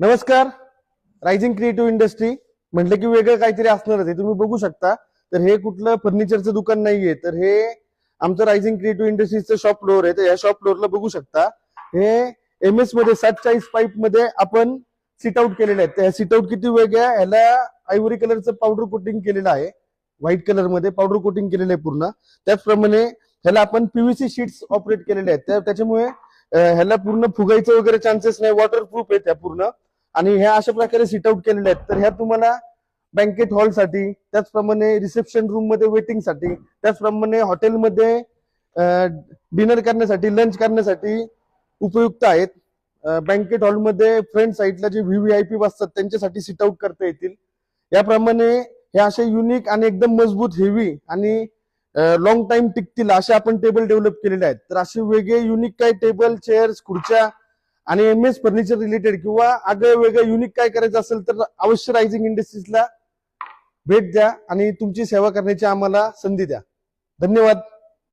नमस्कार. Rising creative industry म्हटलं की वेगळं काहीतरी असणारच आहे. तुम्ही बघू शकता तर हे कुठलं फर्निचरचं दुकान नाहीये, तर हे आमचं रायझिंग क्रिएटिव्ह इंडस्ट्रीजचं शॉप फ्लोअर आहे. तर या शॉप फ्लोअरला बघू शकता हे MS मध्ये 47 पाईप मध्ये आपण सिट आउट केलेले आहेत. त्या सिट आउट किती वेगळ्या, ह्याला आयव्हरी कलरचं पावडर कोटिंग केलेलं आहे, व्हाईट कलर मध्ये पावडर कोटिंग केलेलं आहे पूर्ण. त्याचप्रमाणे ह्याला आपण PVC शीट्स ऑपरेट केलेले आहेत. त्याच्यामुळे ह्याला पूर्ण फुगायचं वगैरे चान्सेस नाही, वॉटरप्रूफ आहे त्या पूर्ण. आणि ह्या अशा प्रकारे सिट आउट केलेले आहेत. तर ह्या तुम्हाला बँकेट हॉलसाठी, त्याचप्रमाणे रिसेप्शन रूम मध्ये वेटिंगसाठी, त्याचप्रमाणे हॉटेलमध्ये डिनर करण्यासाठी, लंच करण्यासाठी उपयुक्त आहेत. बँकेट हॉलमध्ये फ्रंट साईडला जे VVIP बसतात त्यांच्यासाठी सिट आउट करता येतील. याप्रमाणे हे असे युनिक आणि एकदम मजबूत, हेवी आणि लॉंग टाइम टिकतील असे आपण टेबल डेव्हलप केलेले आहेत. तर असे वेगळे युनिक काय टेबल, चेअर्स, खुर्च्या आणि MS फर्निचर रिलेटेड किंवा आगळं वेगळं युनिक काय करायचं असेल तर अवश्य रायझिंग इंडस्ट्रीजला भेट द्या आणि तुमची सेवा करण्याची आम्हाला संधी द्या. धन्यवाद.